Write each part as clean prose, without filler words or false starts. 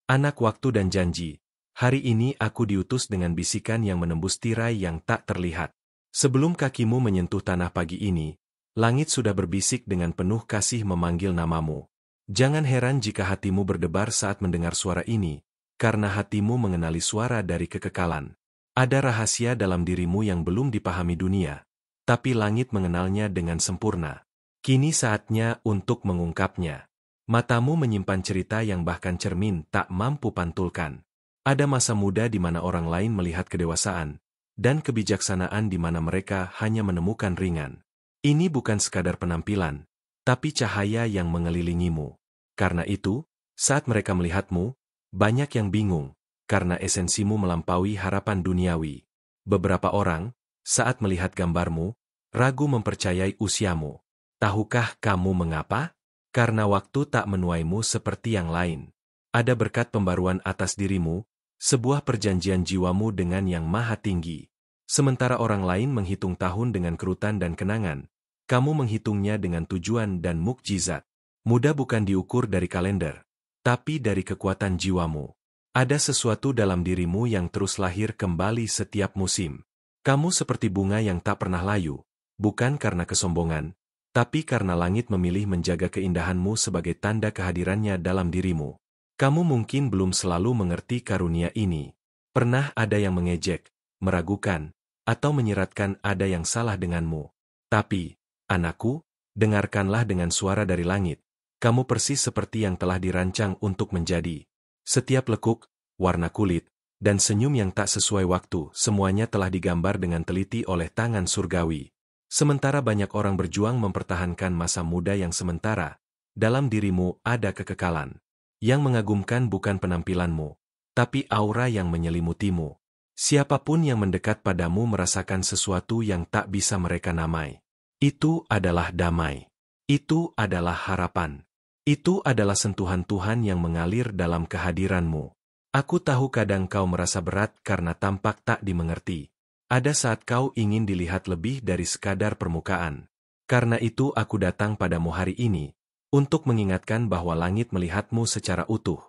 Anak waktu dan janji, hari ini aku diutus dengan bisikan yang menembus tirai yang tak terlihat. Sebelum kakimu menyentuh tanah pagi ini, langit sudah berbisik dengan penuh kasih memanggil namamu. Jangan heran jika hatimu berdebar saat mendengar suara ini, karena hatimu mengenali suara dari kekekalan. Ada rahasia dalam dirimu yang belum dipahami dunia, tapi langit mengenalnya dengan sempurna. Kini saatnya untuk mengungkapnya. Matamu menyimpan cerita yang bahkan cermin tak mampu pantulkan. Ada masa muda di mana orang lain melihat kedewasaan, dan kebijaksanaan di mana mereka hanya menemukan ringan. Ini bukan sekadar penampilan, tapi cahaya yang mengelilingimu. Karena itu, saat mereka melihatmu, banyak yang bingung, karena esensimu melampaui harapan duniawi. Beberapa orang, saat melihat gambarmu, ragu mempercayai usiamu. Tahukah kamu mengapa? Karena waktu tak menuaimu seperti yang lain. Ada berkat pembaruan atas dirimu, sebuah perjanjian jiwamu dengan yang maha tinggi. Sementara orang lain menghitung tahun dengan kerutan dan kenangan, kamu menghitungnya dengan tujuan dan mukjizat. Muda bukan diukur dari kalender, tapi dari kekuatan jiwamu. Ada sesuatu dalam dirimu yang terus lahir kembali setiap musim. Kamu seperti bunga yang tak pernah layu, bukan karena kesombongan, tapi karena langit memilih menjaga keindahanmu sebagai tanda kehadirannya dalam dirimu. Kamu mungkin belum selalu mengerti karunia ini. Pernah ada yang mengejek, meragukan, atau menyiratkan ada yang salah denganmu. Tapi, anakku, dengarkanlah dengan suara dari langit. Kamu persis seperti yang telah dirancang untuk menjadi. Setiap lekuk, warna kulit, dan senyum yang tak sesuai waktu, semuanya telah digambar dengan teliti oleh tangan surgawi. Sementara banyak orang berjuang mempertahankan masa muda yang sementara, dalam dirimu ada kekekalan. Yang mengagumkan bukan penampilanmu, tapi aura yang menyelimutimu. Siapapun yang mendekat padamu merasakan sesuatu yang tak bisa mereka namai. Itu adalah damai. Itu adalah harapan. Itu adalah sentuhan Tuhan yang mengalir dalam kehadiranmu. Aku tahu kadang kau merasa berat karena tampak tak dimengerti. Ada saat kau ingin dilihat lebih dari sekadar permukaan. Karena itu aku datang padamu hari ini, untuk mengingatkan bahwa langit melihatmu secara utuh.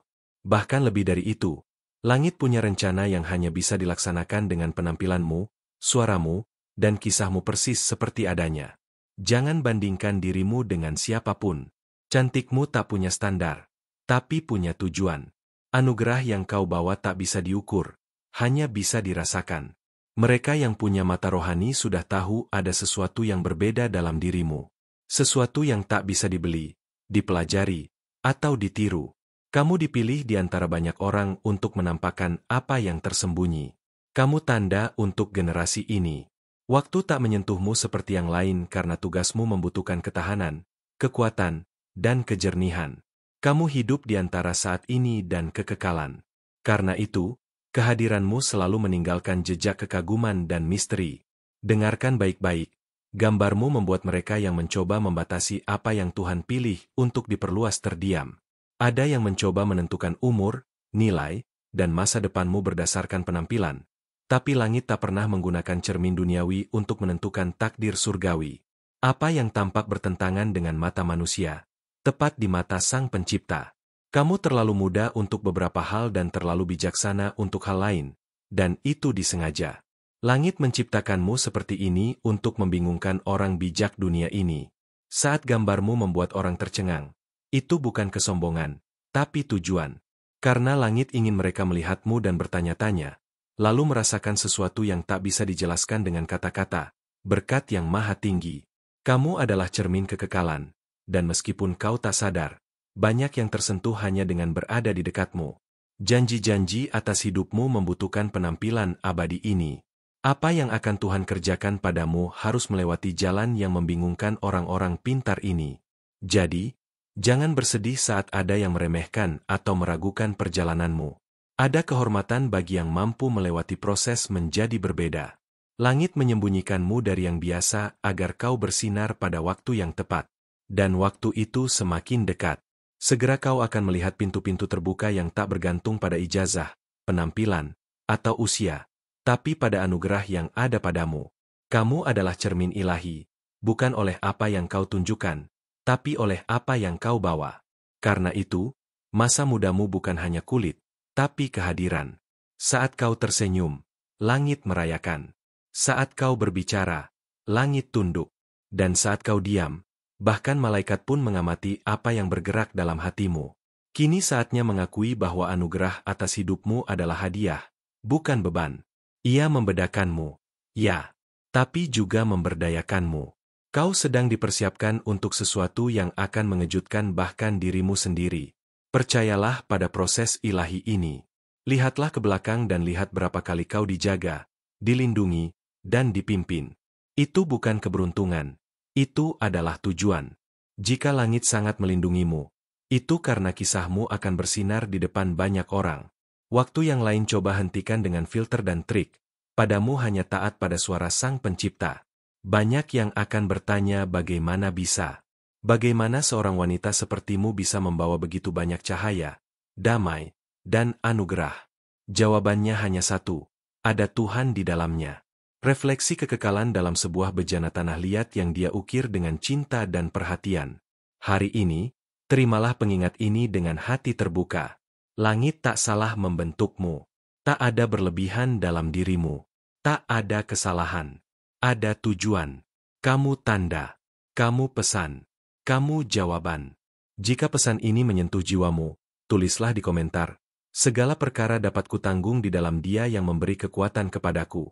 Bahkan lebih dari itu, langit punya rencana yang hanya bisa dilaksanakan dengan penampilanmu, suaramu, dan kisahmu persis seperti adanya. Jangan bandingkan dirimu dengan siapapun. Cantikmu tak punya standar, tapi punya tujuan. Anugerah yang kau bawa tak bisa diukur, hanya bisa dirasakan. Mereka yang punya mata rohani sudah tahu ada sesuatu yang berbeda dalam dirimu. Sesuatu yang tak bisa dibeli, dipelajari, atau ditiru. Kamu dipilih di antara banyak orang untuk menampakkan apa yang tersembunyi. Kamu tanda untuk generasi ini. Waktu tak menyentuhmu seperti yang lain karena tugasmu membutuhkan ketahanan, kekuatan, dan kejernihan. Kamu hidup di antara saat ini dan kekekalan. Karena itu, kehadiranmu selalu meninggalkan jejak kekaguman dan misteri. Dengarkan baik-baik, gambarmu membuat mereka yang mencoba membatasi apa yang Tuhan pilih untuk diperluas terdiam. Ada yang mencoba menentukan umur, nilai, dan masa depanmu berdasarkan penampilan. Tapi langit tak pernah menggunakan cermin duniawi untuk menentukan takdir surgawi. Apa yang tampak bertentangan dengan mata manusia, tepat di mata Sang Pencipta. Kamu terlalu muda untuk beberapa hal dan terlalu bijaksana untuk hal lain, dan itu disengaja. Langit menciptakanmu seperti ini untuk membingungkan orang bijak dunia ini. Saat gambarmu membuat orang tercengang, itu bukan kesombongan, tapi tujuan. Karena langit ingin mereka melihatmu dan bertanya-tanya, lalu merasakan sesuatu yang tak bisa dijelaskan dengan kata-kata, berkat yang maha tinggi. Kamu adalah cermin kekekalan, dan meskipun kau tak sadar, banyak yang tersentuh hanya dengan berada di dekatmu. Janji-janji atas hidupmu membutuhkan penampilan abadi ini. Apa yang akan Tuhan kerjakan padamu harus melewati jalan yang membingungkan orang-orang pintar ini. Jadi, jangan bersedih saat ada yang meremehkan atau meragukan perjalananmu. Ada kehormatan bagi yang mampu melewati proses menjadi berbeda. Langit menyembunyikanmu dari yang biasa agar kau bersinar pada waktu yang tepat. Dan waktu itu semakin dekat. Segera kau akan melihat pintu-pintu terbuka yang tak bergantung pada ijazah, penampilan, atau usia, tapi pada anugerah yang ada padamu. Kamu adalah cermin ilahi, bukan oleh apa yang kau tunjukkan, tapi oleh apa yang kau bawa. Karena itu, masa mudamu bukan hanya kulit, tapi kehadiran. Saat kau tersenyum, langit merayakan. Saat kau berbicara, langit tunduk. Dan saat kau diam, bahkan malaikat pun mengamati apa yang bergerak dalam hatimu. Kini saatnya mengakui bahwa anugerah atas hidupmu adalah hadiah, bukan beban. Ia membedakanmu, ya, tapi juga memberdayakanmu. Kau sedang dipersiapkan untuk sesuatu yang akan mengejutkan bahkan dirimu sendiri. Percayalah pada proses ilahi ini. Lihatlah ke belakang dan lihat berapa kali kau dijaga, dilindungi, dan dipimpin. Itu bukan keberuntungan. Itu adalah tujuan. Jika langit sangat melindungimu, itu karena kisahmu akan bersinar di depan banyak orang. Waktu yang lain coba hentikan dengan filter dan trik. Padamu hanya taat pada suara Sang Pencipta. Banyak yang akan bertanya bagaimana bisa. Bagaimana seorang wanita sepertimu bisa membawa begitu banyak cahaya, damai, dan anugerah? Jawabannya hanya satu, ada Tuhan di dalamnya. Refleksi kekekalan dalam sebuah bejana tanah liat yang dia ukir dengan cinta dan perhatian. Hari ini, terimalah pengingat ini dengan hati terbuka. Langit tak salah membentukmu. Tak ada berlebihan dalam dirimu. Tak ada kesalahan. Ada tujuan. Kamu tanda. Kamu pesan. Kamu jawaban. Jika pesan ini menyentuh jiwamu, tulislah di komentar. Segala perkara dapat kutanggung di dalam Dia yang memberi kekuatan kepadaku.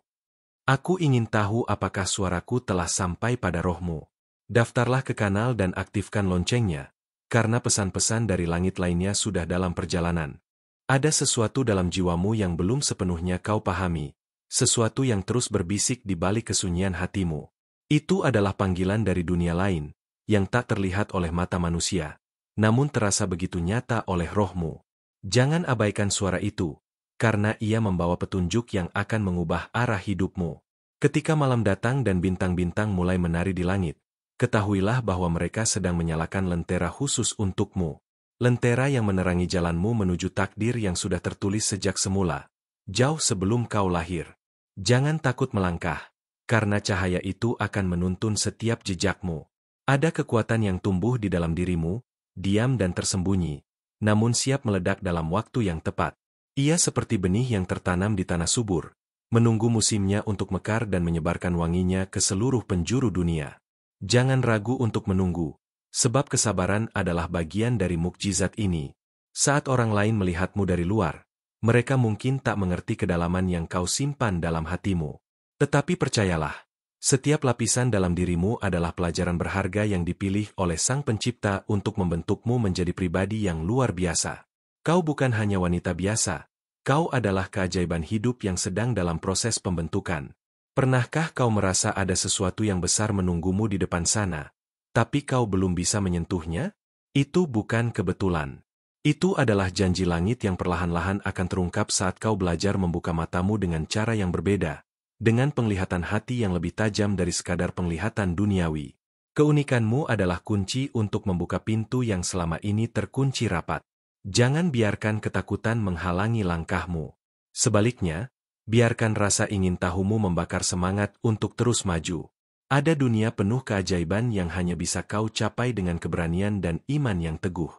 Aku ingin tahu apakah suaraku telah sampai pada rohmu. Daftarlah ke kanal dan aktifkan loncengnya, karena pesan-pesan dari langit lainnya sudah dalam perjalanan. Ada sesuatu dalam jiwamu yang belum sepenuhnya kau pahami, sesuatu yang terus berbisik di balik kesunyian hatimu. Itu adalah panggilan dari dunia lain, yang tak terlihat oleh mata manusia, namun terasa begitu nyata oleh rohmu. Jangan abaikan suara itu, karena ia membawa petunjuk yang akan mengubah arah hidupmu. Ketika malam datang dan bintang-bintang mulai menari di langit, ketahuilah bahwa mereka sedang menyalakan lentera khusus untukmu. Lentera yang menerangi jalanmu menuju takdir yang sudah tertulis sejak semula, jauh sebelum kau lahir. Jangan takut melangkah, karena cahaya itu akan menuntun setiap jejakmu. Ada kekuatan yang tumbuh di dalam dirimu, diam dan tersembunyi, namun siap meledak dalam waktu yang tepat. Ia seperti benih yang tertanam di tanah subur, menunggu musimnya untuk mekar dan menyebarkan wanginya ke seluruh penjuru dunia. Jangan ragu untuk menunggu, sebab kesabaran adalah bagian dari mukjizat ini. Saat orang lain melihatmu dari luar, mereka mungkin tak mengerti kedalaman yang kau simpan dalam hatimu. Tetapi percayalah, setiap lapisan dalam dirimu adalah pelajaran berharga yang dipilih oleh Sang Pencipta untuk membentukmu menjadi pribadi yang luar biasa. Kau bukan hanya wanita biasa, kau adalah keajaiban hidup yang sedang dalam proses pembentukan. Pernahkah kau merasa ada sesuatu yang besar menunggumu di depan sana, tapi kau belum bisa menyentuhnya? Itu bukan kebetulan. Itu adalah janji langit yang perlahan-lahan akan terungkap saat kau belajar membuka matamu dengan cara yang berbeda, dengan penglihatan hati yang lebih tajam dari sekadar penglihatan duniawi. Keunikanmu adalah kunci untuk membuka pintu yang selama ini terkunci rapat. Jangan biarkan ketakutan menghalangi langkahmu. Sebaliknya, biarkan rasa ingin tahumu membakar semangat untuk terus maju. Ada dunia penuh keajaiban yang hanya bisa kau capai dengan keberanian dan iman yang teguh.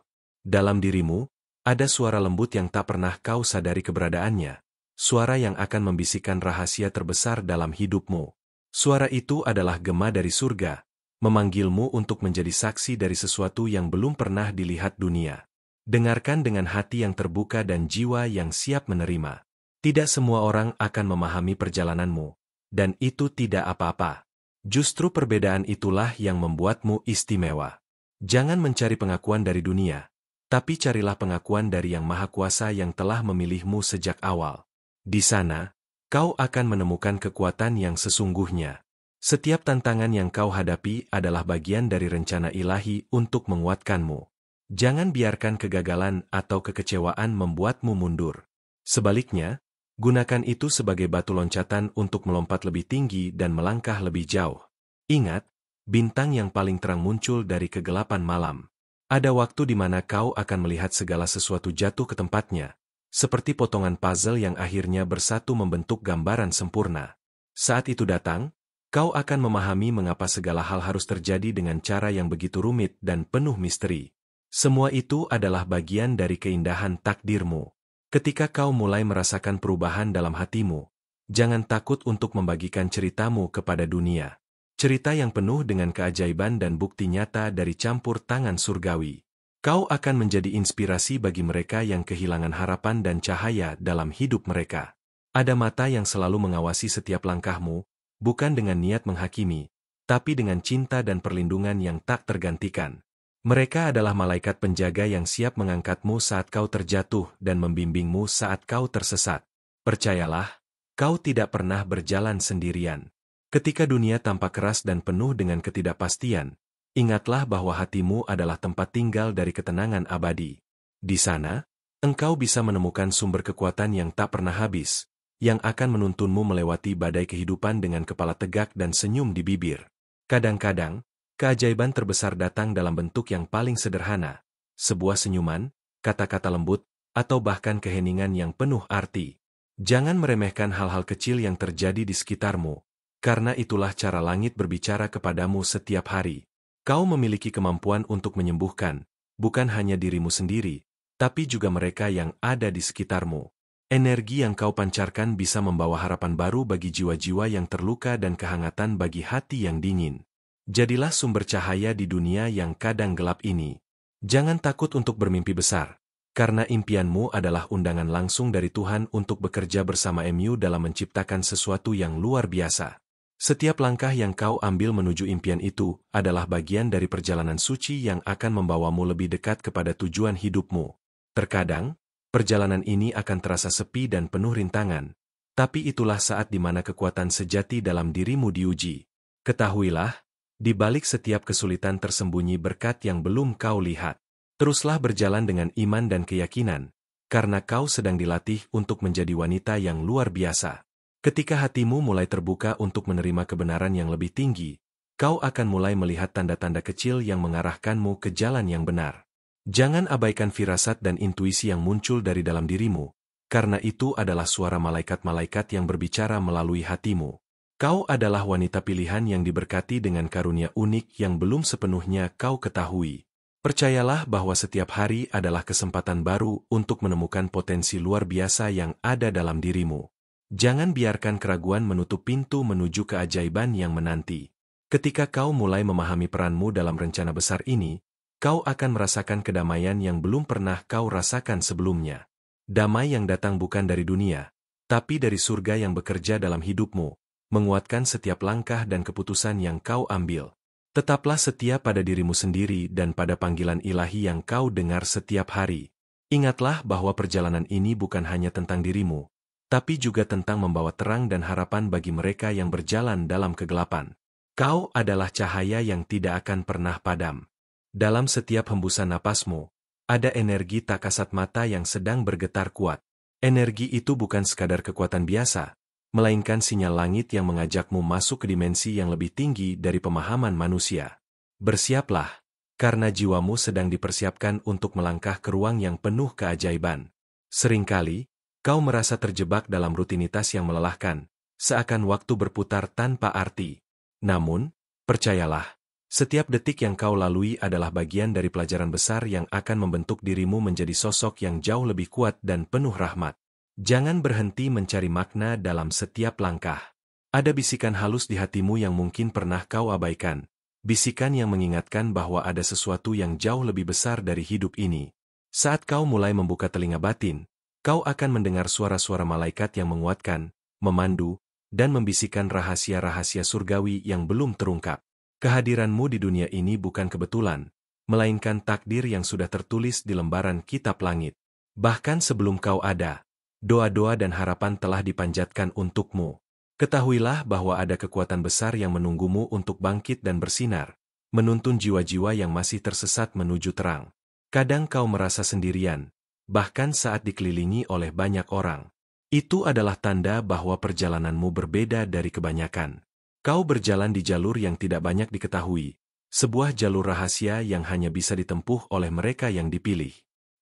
Dalam dirimu, ada suara lembut yang tak pernah kau sadari keberadaannya. Suara yang akan membisikkan rahasia terbesar dalam hidupmu. Suara itu adalah gema dari surga, memanggilmu untuk menjadi saksi dari sesuatu yang belum pernah dilihat dunia. Dengarkan dengan hati yang terbuka dan jiwa yang siap menerima. Tidak semua orang akan memahami perjalananmu, dan itu tidak apa-apa. Justru perbedaan itulah yang membuatmu istimewa. Jangan mencari pengakuan dari dunia, tapi carilah pengakuan dari Yang Maha Kuasa yang telah memilihmu sejak awal. Di sana, kau akan menemukan kekuatan yang sesungguhnya. Setiap tantangan yang kau hadapi adalah bagian dari rencana ilahi untuk menguatkanmu. Jangan biarkan kegagalan atau kekecewaan membuatmu mundur. Sebaliknya, gunakan itu sebagai batu loncatan untuk melompat lebih tinggi dan melangkah lebih jauh. Ingat, bintang yang paling terang muncul dari kegelapan malam. Ada waktu di mana kau akan melihat segala sesuatu jatuh ke tempatnya, seperti potongan puzzle yang akhirnya bersatu membentuk gambaran sempurna. Saat itu datang, kau akan memahami mengapa segala hal harus terjadi dengan cara yang begitu rumit dan penuh misteri. Semua itu adalah bagian dari keindahan takdirmu. Ketika kau mulai merasakan perubahan dalam hatimu, jangan takut untuk membagikan ceritamu kepada dunia. Cerita yang penuh dengan keajaiban dan bukti nyata dari campur tangan surgawi. Kau akan menjadi inspirasi bagi mereka yang kehilangan harapan dan cahaya dalam hidup mereka. Ada mata yang selalu mengawasi setiap langkahmu, bukan dengan niat menghakimi, tapi dengan cinta dan perlindungan yang tak tergantikan. Mereka adalah malaikat penjaga yang siap mengangkatmu saat kau terjatuh dan membimbingmu saat kau tersesat. Percayalah, kau tidak pernah berjalan sendirian. Ketika dunia tampak keras dan penuh dengan ketidakpastian, ingatlah bahwa hatimu adalah tempat tinggal dari ketenangan abadi. Di sana, engkau bisa menemukan sumber kekuatan yang tak pernah habis, yang akan menuntunmu melewati badai kehidupan dengan kepala tegak dan senyum di bibir. Kadang-kadang, keajaiban terbesar datang dalam bentuk yang paling sederhana, sebuah senyuman, kata-kata lembut, atau bahkan keheningan yang penuh arti. Jangan meremehkan hal-hal kecil yang terjadi di sekitarmu, karena itulah cara langit berbicara kepadamu setiap hari. Kau memiliki kemampuan untuk menyembuhkan, bukan hanya dirimu sendiri, tapi juga mereka yang ada di sekitarmu. Energi yang kau pancarkan bisa membawa harapan baru bagi jiwa-jiwa yang terluka dan kehangatan bagi hati yang dingin. Jadilah sumber cahaya di dunia yang kadang gelap ini. Jangan takut untuk bermimpi besar, karena impianmu adalah undangan langsung dari Tuhan untuk bekerja bersama MU dalam menciptakan sesuatu yang luar biasa. Setiap langkah yang kau ambil menuju impian itu adalah bagian dari perjalanan suci yang akan membawamu lebih dekat kepada tujuan hidupmu. Terkadang, perjalanan ini akan terasa sepi dan penuh rintangan, tapi itulah saat di mana kekuatan sejati dalam dirimu diuji. Ketahuilah, di balik setiap kesulitan tersembunyi berkat yang belum kau lihat. Teruslah berjalan dengan iman dan keyakinan, karena kau sedang dilatih untuk menjadi wanita yang luar biasa. Ketika hatimu mulai terbuka untuk menerima kebenaran yang lebih tinggi, kau akan mulai melihat tanda-tanda kecil yang mengarahkanmu ke jalan yang benar. Jangan abaikan firasat dan intuisi yang muncul dari dalam dirimu, karena itu adalah suara malaikat-malaikat yang berbicara melalui hatimu. Kau adalah wanita pilihan yang diberkati dengan karunia unik yang belum sepenuhnya kau ketahui. Percayalah bahwa setiap hari adalah kesempatan baru untuk menemukan potensi luar biasa yang ada dalam dirimu. Jangan biarkan keraguan menutup pintu menuju keajaiban yang menanti. Ketika kau mulai memahami peranmu dalam rencana besar ini, kau akan merasakan kedamaian yang belum pernah kau rasakan sebelumnya. Damai yang datang bukan dari dunia, tapi dari surga yang bekerja dalam hidupmu, menguatkan setiap langkah dan keputusan yang kau ambil. Tetaplah setia pada dirimu sendiri dan pada panggilan ilahi yang kau dengar setiap hari. Ingatlah bahwa perjalanan ini bukan hanya tentang dirimu, tapi juga tentang membawa terang dan harapan bagi mereka yang berjalan dalam kegelapan. Kau adalah cahaya yang tidak akan pernah padam. Dalam setiap hembusan napasmu, ada energi tak kasat mata yang sedang bergetar kuat. Energi itu bukan sekadar kekuatan biasa, melainkan sinyal langit yang mengajakmu masuk ke dimensi yang lebih tinggi dari pemahaman manusia. Bersiaplah, karena jiwamu sedang dipersiapkan untuk melangkah ke ruang yang penuh keajaiban. Seringkali, kau merasa terjebak dalam rutinitas yang melelahkan, seakan waktu berputar tanpa arti. Namun, percayalah, setiap detik yang kau lalui adalah bagian dari pelajaran besar yang akan membentuk dirimu menjadi sosok yang jauh lebih kuat dan penuh rahmat. Jangan berhenti mencari makna dalam setiap langkah. Ada bisikan halus di hatimu yang mungkin pernah kau abaikan, bisikan yang mengingatkan bahwa ada sesuatu yang jauh lebih besar dari hidup ini. Saat kau mulai membuka telinga batin, kau akan mendengar suara-suara malaikat yang menguatkan, memandu, dan membisikkan rahasia-rahasia surgawi yang belum terungkap. Kehadiranmu di dunia ini bukan kebetulan, melainkan takdir yang sudah tertulis di lembaran kitab langit. Bahkan sebelum kau ada, doa-doa dan harapan telah dipanjatkan untukmu. Ketahuilah bahwa ada kekuatan besar yang menunggumu untuk bangkit dan bersinar, menuntun jiwa-jiwa yang masih tersesat menuju terang. Kadang kau merasa sendirian, bahkan saat dikelilingi oleh banyak orang. Itu adalah tanda bahwa perjalananmu berbeda dari kebanyakan. Kau berjalan di jalur yang tidak banyak diketahui, sebuah jalur rahasia yang hanya bisa ditempuh oleh mereka yang dipilih.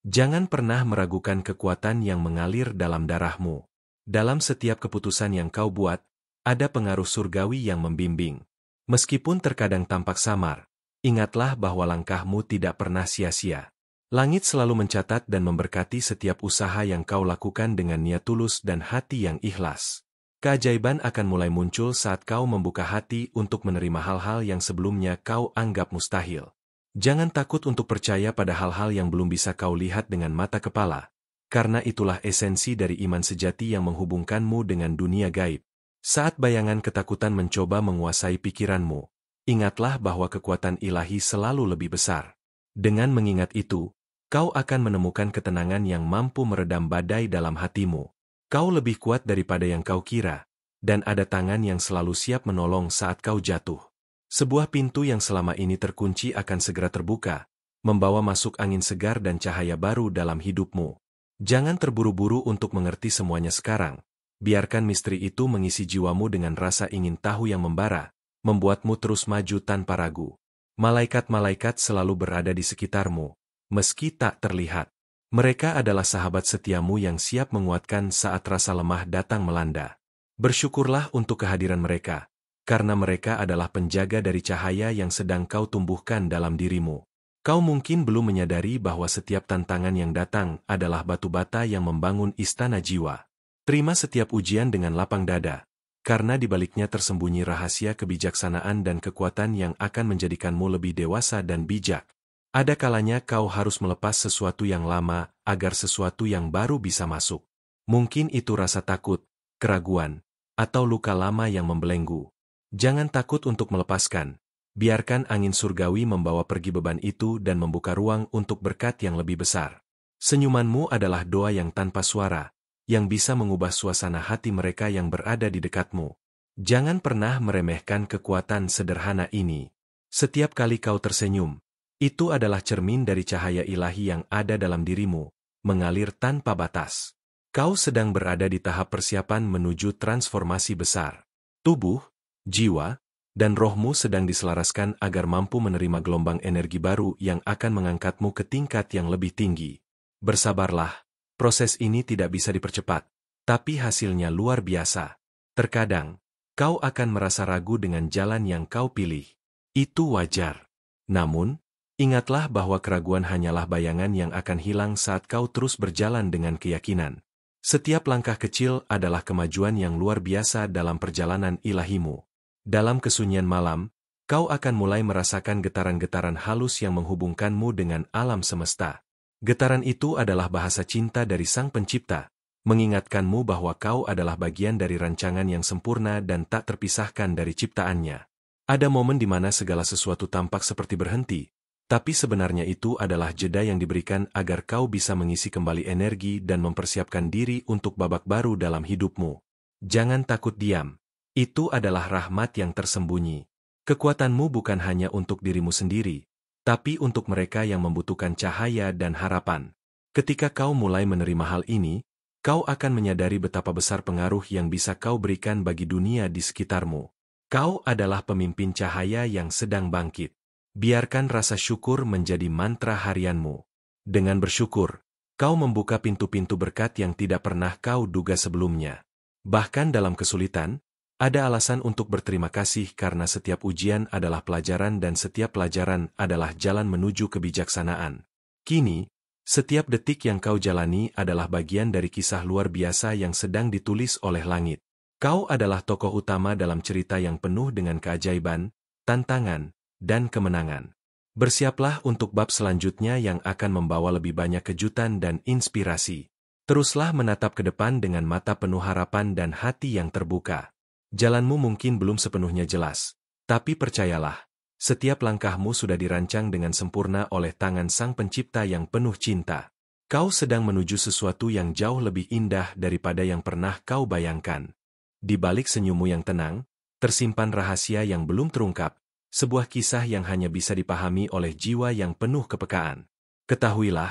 Jangan pernah meragukan kekuatan yang mengalir dalam darahmu. Dalam setiap keputusan yang kau buat, ada pengaruh surgawi yang membimbing. Meskipun terkadang tampak samar, ingatlah bahwa langkahmu tidak pernah sia-sia. Langit selalu mencatat dan memberkati setiap usaha yang kau lakukan dengan niat tulus dan hati yang ikhlas. Keajaiban akan mulai muncul saat kau membuka hati untuk menerima hal-hal yang sebelumnya kau anggap mustahil. Jangan takut untuk percaya pada hal-hal yang belum bisa kau lihat dengan mata kepala, karena itulah esensi dari iman sejati yang menghubungkanmu dengan dunia gaib. Saat bayangan ketakutan mencoba menguasai pikiranmu, ingatlah bahwa kekuatan ilahi selalu lebih besar. Dengan mengingat itu, kau akan menemukan ketenangan yang mampu meredam badai dalam hatimu. Kau lebih kuat daripada yang kau kira, dan ada tangan yang selalu siap menolong saat kau jatuh. Sebuah pintu yang selama ini terkunci akan segera terbuka, membawa masuk angin segar dan cahaya baru dalam hidupmu. Jangan terburu-buru untuk mengerti semuanya sekarang. Biarkan misteri itu mengisi jiwamu dengan rasa ingin tahu yang membara, membuatmu terus maju tanpa ragu. Malaikat-malaikat selalu berada di sekitarmu, meski tak terlihat. Mereka adalah sahabat setiamu yang siap menguatkan saat rasa lemah datang melanda. Bersyukurlah untuk kehadiran mereka, karena mereka adalah penjaga dari cahaya yang sedang kau tumbuhkan dalam dirimu. Kau mungkin belum menyadari bahwa setiap tantangan yang datang adalah batu bata yang membangun istana jiwa. Terima setiap ujian dengan lapang dada, karena di baliknya tersembunyi rahasia kebijaksanaan dan kekuatan yang akan menjadikanmu lebih dewasa dan bijak. Ada kalanya kau harus melepas sesuatu yang lama, agar sesuatu yang baru bisa masuk. Mungkin itu rasa takut, keraguan, atau luka lama yang membelenggu. Jangan takut untuk melepaskan. Biarkan angin surgawi membawa pergi beban itu dan membuka ruang untuk berkat yang lebih besar. Senyumanmu adalah doa yang tanpa suara, yang bisa mengubah suasana hati mereka yang berada di dekatmu. Jangan pernah meremehkan kekuatan sederhana ini. Setiap kali kau tersenyum, itu adalah cermin dari cahaya ilahi yang ada dalam dirimu, mengalir tanpa batas. Kau sedang berada di tahap persiapan menuju transformasi besar. Tubuh, jiwa, dan rohmu sedang diselaraskan agar mampu menerima gelombang energi baru yang akan mengangkatmu ke tingkat yang lebih tinggi. Bersabarlah, proses ini tidak bisa dipercepat, tapi hasilnya luar biasa. Terkadang, kau akan merasa ragu dengan jalan yang kau pilih. Itu wajar. Namun, ingatlah bahwa keraguan hanyalah bayangan yang akan hilang saat kau terus berjalan dengan keyakinan. Setiap langkah kecil adalah kemajuan yang luar biasa dalam perjalanan ilahimu. Dalam kesunyian malam, kau akan mulai merasakan getaran-getaran halus yang menghubungkanmu dengan alam semesta. Getaran itu adalah bahasa cinta dari Sang Pencipta, mengingatkanmu bahwa kau adalah bagian dari rancangan yang sempurna dan tak terpisahkan dari ciptaannya. Ada momen di mana segala sesuatu tampak seperti berhenti, tapi sebenarnya itu adalah jeda yang diberikan agar kau bisa mengisi kembali energi dan mempersiapkan diri untuk babak baru dalam hidupmu. Jangan takut diam. Itu adalah rahmat yang tersembunyi. Kekuatanmu bukan hanya untuk dirimu sendiri, tapi untuk mereka yang membutuhkan cahaya dan harapan. Ketika kau mulai menerima hal ini, kau akan menyadari betapa besar pengaruh yang bisa kau berikan bagi dunia di sekitarmu. Kau adalah pemimpin cahaya yang sedang bangkit. Biarkan rasa syukur menjadi mantra harianmu. Dengan bersyukur, kau membuka pintu-pintu berkat yang tidak pernah kau duga sebelumnya. Bahkan dalam kesulitan, ada alasan untuk berterima kasih karena setiap ujian adalah pelajaran dan setiap pelajaran adalah jalan menuju kebijaksanaan. Kini, setiap detik yang kau jalani adalah bagian dari kisah luar biasa yang sedang ditulis oleh langit. Kau adalah tokoh utama dalam cerita yang penuh dengan keajaiban, tantangan, dan kemenangan. Bersiaplah untuk bab selanjutnya yang akan membawa lebih banyak kejutan dan inspirasi. Teruslah menatap ke depan dengan mata penuh harapan dan hati yang terbuka. Jalanmu mungkin belum sepenuhnya jelas, tapi percayalah, setiap langkahmu sudah dirancang dengan sempurna oleh tangan Sang Pencipta yang penuh cinta. Kau sedang menuju sesuatu yang jauh lebih indah daripada yang pernah kau bayangkan. Di balik senyummu yang tenang, tersimpan rahasia yang belum terungkap, sebuah kisah yang hanya bisa dipahami oleh jiwa yang penuh kepekaan. Ketahuilah,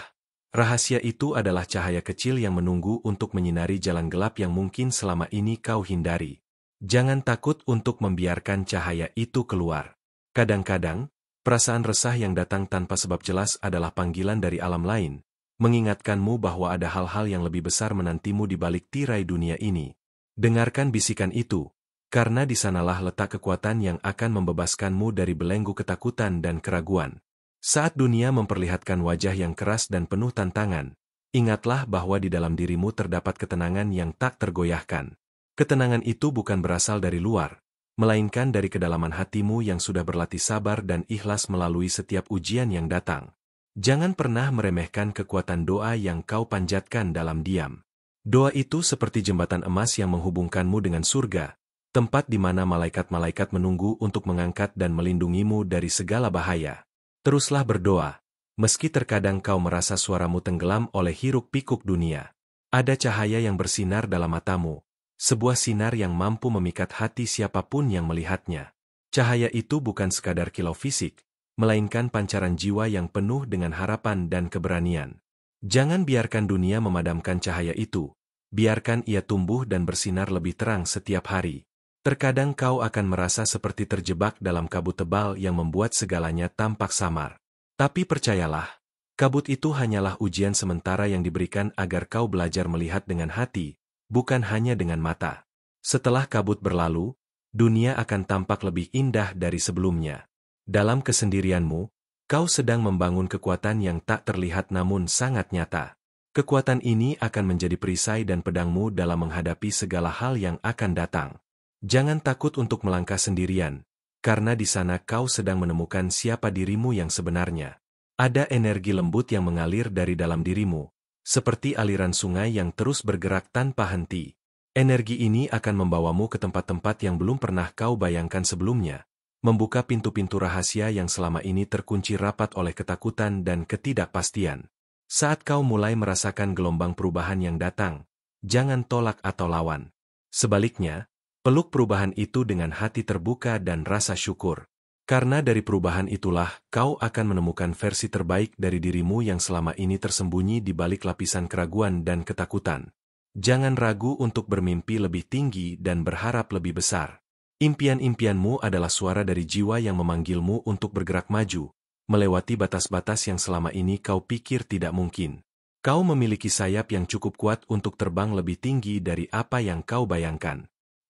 rahasia itu adalah cahaya kecil yang menunggu untuk menyinari jalan gelap yang mungkin selama ini kau hindari. Jangan takut untuk membiarkan cahaya itu keluar. Kadang-kadang, perasaan resah yang datang tanpa sebab jelas adalah panggilan dari alam lain, mengingatkanmu bahwa ada hal-hal yang lebih besar menantimu di balik tirai dunia ini. Dengarkan bisikan itu, karena di sanalah letak kekuatan yang akan membebaskanmu dari belenggu ketakutan dan keraguan. Saat dunia memperlihatkan wajah yang keras dan penuh tantangan, ingatlah bahwa di dalam dirimu terdapat ketenangan yang tak tergoyahkan. Ketenangan itu bukan berasal dari luar, melainkan dari kedalaman hatimu yang sudah berlatih sabar dan ikhlas melalui setiap ujian yang datang. Jangan pernah meremehkan kekuatan doa yang kau panjatkan dalam diam. Doa itu seperti jembatan emas yang menghubungkanmu dengan surga, tempat di mana malaikat-malaikat menunggu untuk mengangkat dan melindungimu dari segala bahaya. Teruslah berdoa, meski terkadang kau merasa suaramu tenggelam oleh hiruk-pikuk dunia. Ada cahaya yang bersinar dalam matamu, sebuah sinar yang mampu memikat hati siapapun yang melihatnya. Cahaya itu bukan sekadar kilau fisik, melainkan pancaran jiwa yang penuh dengan harapan dan keberanian. Jangan biarkan dunia memadamkan cahaya itu, biarkan ia tumbuh dan bersinar lebih terang setiap hari. Terkadang kau akan merasa seperti terjebak dalam kabut tebal yang membuat segalanya tampak samar. Tapi percayalah, kabut itu hanyalah ujian sementara yang diberikan agar kau belajar melihat dengan hati, bukan hanya dengan mata. Setelah kabut berlalu, dunia akan tampak lebih indah dari sebelumnya. Dalam kesendirianmu, kau sedang membangun kekuatan yang tak terlihat namun sangat nyata. Kekuatan ini akan menjadi perisai dan pedangmu dalam menghadapi segala hal yang akan datang. Jangan takut untuk melangkah sendirian, karena di sana kau sedang menemukan siapa dirimu yang sebenarnya. Ada energi lembut yang mengalir dari dalam dirimu, seperti aliran sungai yang terus bergerak tanpa henti. Energi ini akan membawamu ke tempat-tempat yang belum pernah kau bayangkan sebelumnya, membuka pintu-pintu rahasia yang selama ini terkunci rapat oleh ketakutan dan ketidakpastian. Saat kau mulai merasakan gelombang perubahan yang datang, jangan tolak atau lawan. Sebaliknya, peluk perubahan itu dengan hati terbuka dan rasa syukur. Karena dari perubahan itulah kau akan menemukan versi terbaik dari dirimu yang selama ini tersembunyi di balik lapisan keraguan dan ketakutan. Jangan ragu untuk bermimpi lebih tinggi dan berharap lebih besar. Impian-impianmu adalah suara dari jiwa yang memanggilmu untuk bergerak maju, melewati batas-batas yang selama ini kau pikir tidak mungkin. Kau memiliki sayap yang cukup kuat untuk terbang lebih tinggi dari apa yang kau bayangkan.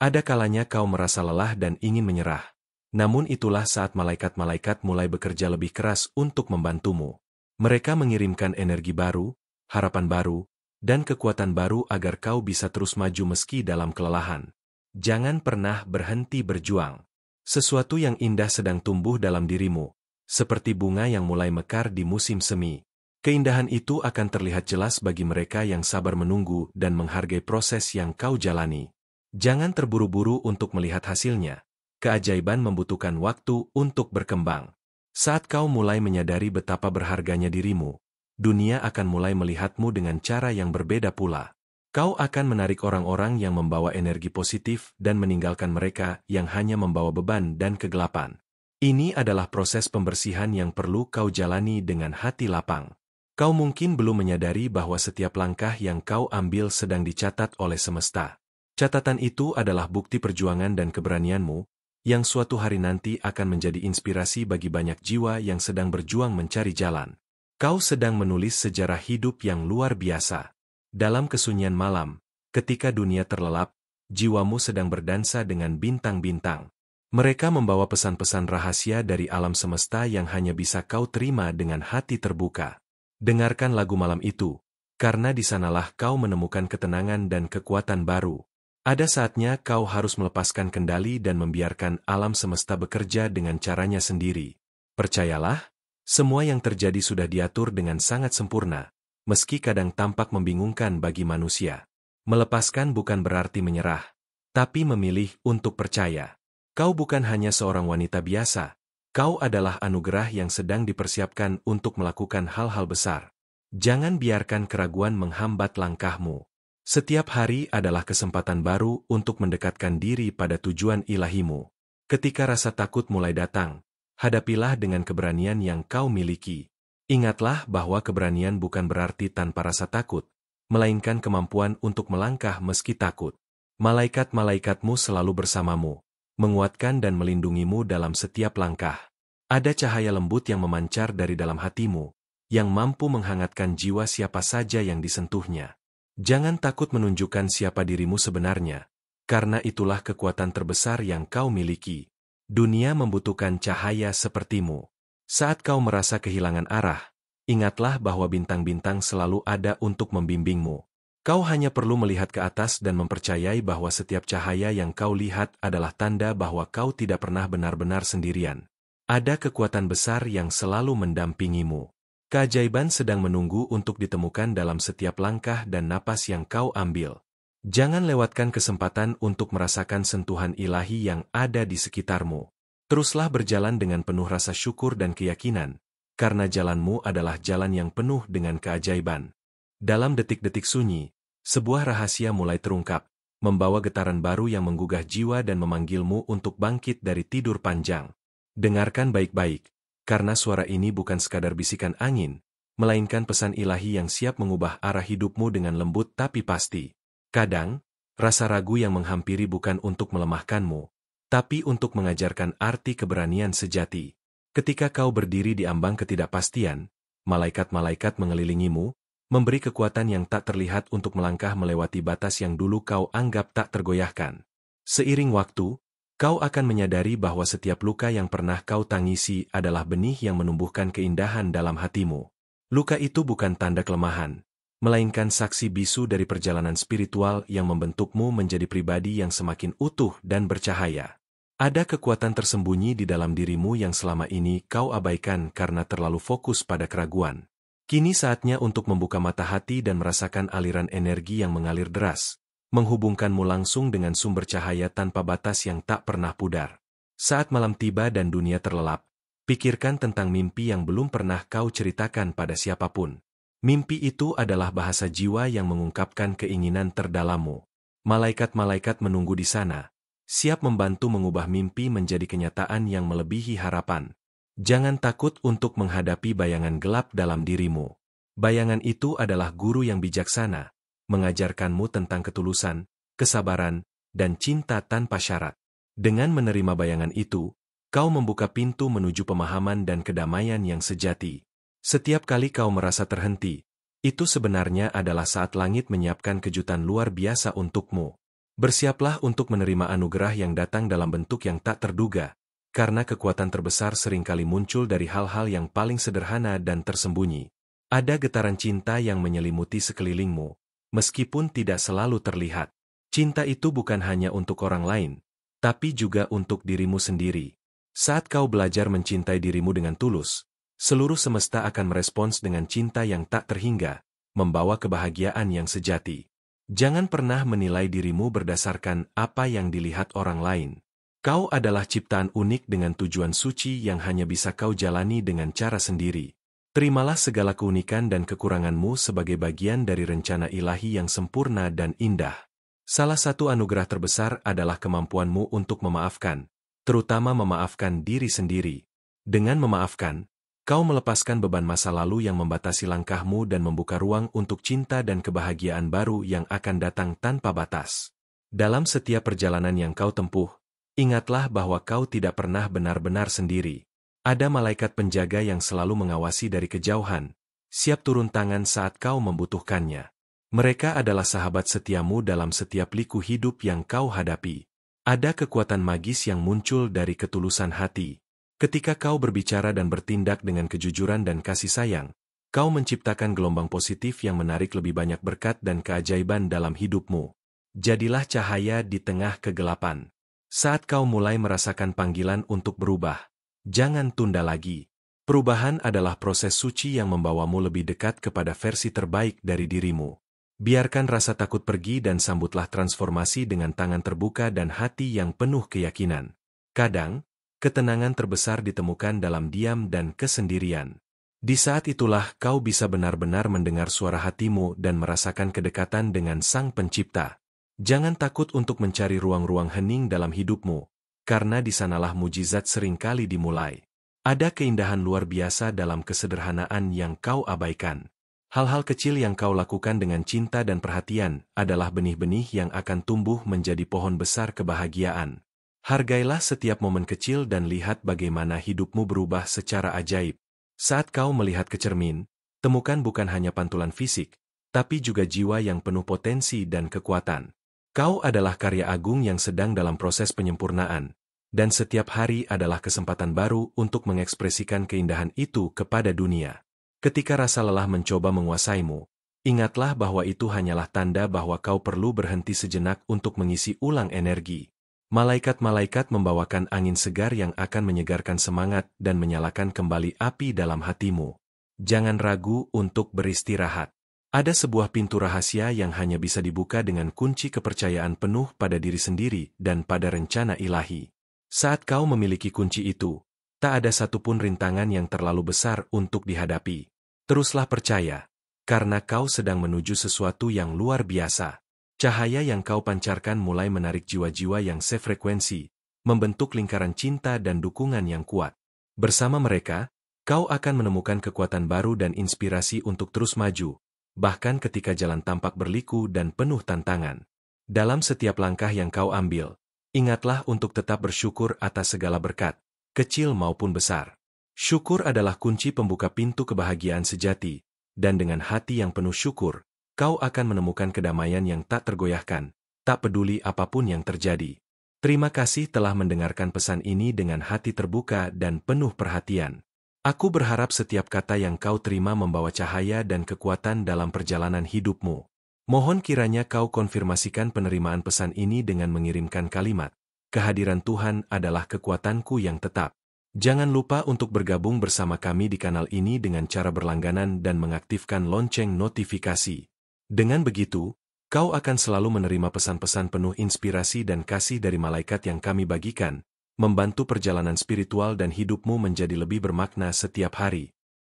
Ada kalanya kau merasa lelah dan ingin menyerah. Namun itulah saat malaikat-malaikat mulai bekerja lebih keras untuk membantumu. Mereka mengirimkan energi baru, harapan baru, dan kekuatan baru agar kau bisa terus maju meski dalam kelelahan. Jangan pernah berhenti berjuang. Sesuatu yang indah sedang tumbuh dalam dirimu, seperti bunga yang mulai mekar di musim semi. Keindahan itu akan terlihat jelas bagi mereka yang sabar menunggu dan menghargai proses yang kau jalani. Jangan terburu-buru untuk melihat hasilnya. Keajaiban membutuhkan waktu untuk berkembang. Saat kau mulai menyadari betapa berharganya dirimu, dunia akan mulai melihatmu dengan cara yang berbeda pula. Kau akan menarik orang-orang yang membawa energi positif dan meninggalkan mereka yang hanya membawa beban dan kegelapan. Ini adalah proses pembersihan yang perlu kau jalani dengan hati lapang. Kau mungkin belum menyadari bahwa setiap langkah yang kau ambil sedang dicatat oleh semesta. Catatan itu adalah bukti perjuangan dan keberanianmu, yang suatu hari nanti akan menjadi inspirasi bagi banyak jiwa yang sedang berjuang mencari jalan. Kau sedang menulis sejarah hidup yang luar biasa. Dalam kesunyian malam, ketika dunia terlelap, jiwamu sedang berdansa dengan bintang-bintang. Mereka membawa pesan-pesan rahasia dari alam semesta yang hanya bisa kau terima dengan hati terbuka. Dengarkan lagu malam itu, karena di sanalah kau menemukan ketenangan dan kekuatan baru. Ada saatnya kau harus melepaskan kendali dan membiarkan alam semesta bekerja dengan caranya sendiri. Percayalah, semua yang terjadi sudah diatur dengan sangat sempurna. Meski kadang tampak membingungkan bagi manusia. Melepaskan bukan berarti menyerah, tapi memilih untuk percaya. Kau bukan hanya seorang wanita biasa, kau adalah anugerah yang sedang dipersiapkan untuk melakukan hal-hal besar. Jangan biarkan keraguan menghambat langkahmu. Setiap hari adalah kesempatan baru untuk mendekatkan diri pada tujuan ilahimu. Ketika rasa takut mulai datang, hadapilah dengan keberanian yang kau miliki. Ingatlah bahwa keberanian bukan berarti tanpa rasa takut, melainkan kemampuan untuk melangkah meski takut. Malaikat-malaikatmu selalu bersamamu, menguatkan dan melindungimu dalam setiap langkah. Ada cahaya lembut yang memancar dari dalam hatimu, yang mampu menghangatkan jiwa siapa saja yang disentuhnya. Jangan takut menunjukkan siapa dirimu sebenarnya, karena itulah kekuatan terbesar yang kau miliki. Dunia membutuhkan cahaya sepertimu. Saat kau merasa kehilangan arah, ingatlah bahwa bintang-bintang selalu ada untuk membimbingmu. Kau hanya perlu melihat ke atas dan mempercayai bahwa setiap cahaya yang kau lihat adalah tanda bahwa kau tidak pernah benar-benar sendirian. Ada kekuatan besar yang selalu mendampingimu. Keajaiban sedang menunggu untuk ditemukan dalam setiap langkah dan napas yang kau ambil. Jangan lewatkan kesempatan untuk merasakan sentuhan ilahi yang ada di sekitarmu. Teruslah berjalan dengan penuh rasa syukur dan keyakinan, karena jalanmu adalah jalan yang penuh dengan keajaiban. Dalam detik-detik sunyi, sebuah rahasia mulai terungkap, membawa getaran baru yang menggugah jiwa dan memanggilmu untuk bangkit dari tidur panjang. Dengarkan baik-baik, karena suara ini bukan sekadar bisikan angin, melainkan pesan ilahi yang siap mengubah arah hidupmu dengan lembut tapi pasti. Kadang, rasa ragu yang menghampiri bukan untuk melemahkanmu, tapi untuk mengajarkan arti keberanian sejati. Ketika kau berdiri di ambang ketidakpastian, malaikat-malaikat mengelilingimu, memberi kekuatan yang tak terlihat untuk melangkah melewati batas yang dulu kau anggap tak tergoyahkan. Seiring waktu, kau akan menyadari bahwa setiap luka yang pernah kau tangisi adalah benih yang menumbuhkan keindahan dalam hatimu. Luka itu bukan tanda kelemahan, melainkan saksi bisu dari perjalanan spiritual yang membentukmu menjadi pribadi yang semakin utuh dan bercahaya. Ada kekuatan tersembunyi di dalam dirimu yang selama ini kau abaikan karena terlalu fokus pada keraguan. Kini saatnya untuk membuka mata hati dan merasakan aliran energi yang mengalir deras, menghubungkanmu langsung dengan sumber cahaya tanpa batas yang tak pernah pudar. Saat malam tiba dan dunia terlelap, pikirkan tentang mimpi yang belum pernah kau ceritakan pada siapapun. Mimpi itu adalah bahasa jiwa yang mengungkapkan keinginan terdalammu. Malaikat-malaikat menunggu di sana, siap membantu mengubah mimpi menjadi kenyataan yang melebihi harapan. Jangan takut untuk menghadapi bayangan gelap dalam dirimu. Bayangan itu adalah guru yang bijaksana, mengajarkanmu tentang ketulusan, kesabaran, dan cinta tanpa syarat. Dengan menerima bayangan itu, kau membuka pintu menuju pemahaman dan kedamaian yang sejati. Setiap kali kau merasa terhenti, itu sebenarnya adalah saat langit menyiapkan kejutan luar biasa untukmu. Bersiaplah untuk menerima anugerah yang datang dalam bentuk yang tak terduga, karena kekuatan terbesar seringkali muncul dari hal-hal yang paling sederhana dan tersembunyi. Ada getaran cinta yang menyelimuti sekelilingmu, meskipun tidak selalu terlihat. Cinta itu bukan hanya untuk orang lain, tapi juga untuk dirimu sendiri. Saat kau belajar mencintai dirimu dengan tulus, seluruh semesta akan merespons dengan cinta yang tak terhingga, membawa kebahagiaan yang sejati. Jangan pernah menilai dirimu berdasarkan apa yang dilihat orang lain. Kau adalah ciptaan unik dengan tujuan suci yang hanya bisa kau jalani dengan cara sendiri. Terimalah segala keunikan dan kekuranganmu sebagai bagian dari rencana ilahi yang sempurna dan indah. Salah satu anugerah terbesar adalah kemampuanmu untuk memaafkan, terutama memaafkan diri sendiri. Dengan memaafkan, kau melepaskan beban masa lalu yang membatasi langkahmu dan membuka ruang untuk cinta dan kebahagiaan baru yang akan datang tanpa batas. Dalam setiap perjalanan yang kau tempuh, ingatlah bahwa kau tidak pernah benar-benar sendiri. Ada malaikat penjaga yang selalu mengawasi dari kejauhan, siap turun tangan saat kau membutuhkannya. Mereka adalah sahabat setiamu dalam setiap liku hidup yang kau hadapi. Ada kekuatan magis yang muncul dari ketulusan hati. Ketika kau berbicara dan bertindak dengan kejujuran dan kasih sayang, kau menciptakan gelombang positif yang menarik lebih banyak berkat dan keajaiban dalam hidupmu. Jadilah cahaya di tengah kegelapan. Saat kau mulai merasakan panggilan untuk berubah, jangan tunda lagi. Perubahan adalah proses suci yang membawamu lebih dekat kepada versi terbaik dari dirimu. Biarkan rasa takut pergi dan sambutlah transformasi dengan tangan terbuka dan hati yang penuh keyakinan. Kadang, ketenangan terbesar ditemukan dalam diam dan kesendirian. Di saat itulah kau bisa benar-benar mendengar suara hatimu dan merasakan kedekatan dengan Sang Pencipta. Jangan takut untuk mencari ruang-ruang hening dalam hidupmu, karena di sanalah mujizat seringkali dimulai. Ada keindahan luar biasa dalam kesederhanaan yang kau abaikan. Hal-hal kecil yang kau lakukan dengan cinta dan perhatian adalah benih-benih yang akan tumbuh menjadi pohon besar kebahagiaan. Hargailah setiap momen kecil dan lihat bagaimana hidupmu berubah secara ajaib. Saat kau melihat ke cermin, temukan bukan hanya pantulan fisik, tapi juga jiwa yang penuh potensi dan kekuatan. Kau adalah karya agung yang sedang dalam proses penyempurnaan, Dan setiap hari adalah kesempatan baru untuk mengekspresikan keindahan itu kepada dunia. Ketika rasa lelah mencoba menguasaimu, ingatlah bahwa itu hanyalah tanda bahwa kau perlu berhenti sejenak untuk mengisi ulang energi. Malaikat-malaikat membawakan angin segar yang akan menyegarkan semangat dan menyalakan kembali api dalam hatimu. Jangan ragu untuk beristirahat. Ada sebuah pintu rahasia yang hanya bisa dibuka dengan kunci kepercayaan penuh pada diri sendiri dan pada rencana ilahi. Saat kau memiliki kunci itu, tak ada satupun rintangan yang terlalu besar untuk dihadapi. Teruslah percaya, karena kau sedang menuju sesuatu yang luar biasa. Cahaya yang kau pancarkan mulai menarik jiwa-jiwa yang sefrekuensi, membentuk lingkaran cinta dan dukungan yang kuat. Bersama mereka, kau akan menemukan kekuatan baru dan inspirasi untuk terus maju, bahkan ketika jalan tampak berliku dan penuh tantangan. Dalam setiap langkah yang kau ambil, ingatlah untuk tetap bersyukur atas segala berkat, kecil maupun besar. Syukur adalah kunci pembuka pintu kebahagiaan sejati, dan dengan hati yang penuh syukur, kau akan menemukan kedamaian yang tak tergoyahkan, tak peduli apapun yang terjadi. Terima kasih telah mendengarkan pesan ini dengan hati terbuka dan penuh perhatian. Aku berharap setiap kata yang kau terima membawa cahaya dan kekuatan dalam perjalanan hidupmu. Mohon kiranya kau konfirmasikan penerimaan pesan ini dengan mengirimkan kalimat, "Kehadiran Tuhan adalah kekuatanku yang tetap." Jangan lupa untuk bergabung bersama kami di kanal ini dengan cara berlangganan dan mengaktifkan lonceng notifikasi. Dengan begitu, kau akan selalu menerima pesan-pesan penuh inspirasi dan kasih dari malaikat yang kami bagikan, membantu perjalanan spiritual dan hidupmu menjadi lebih bermakna setiap hari.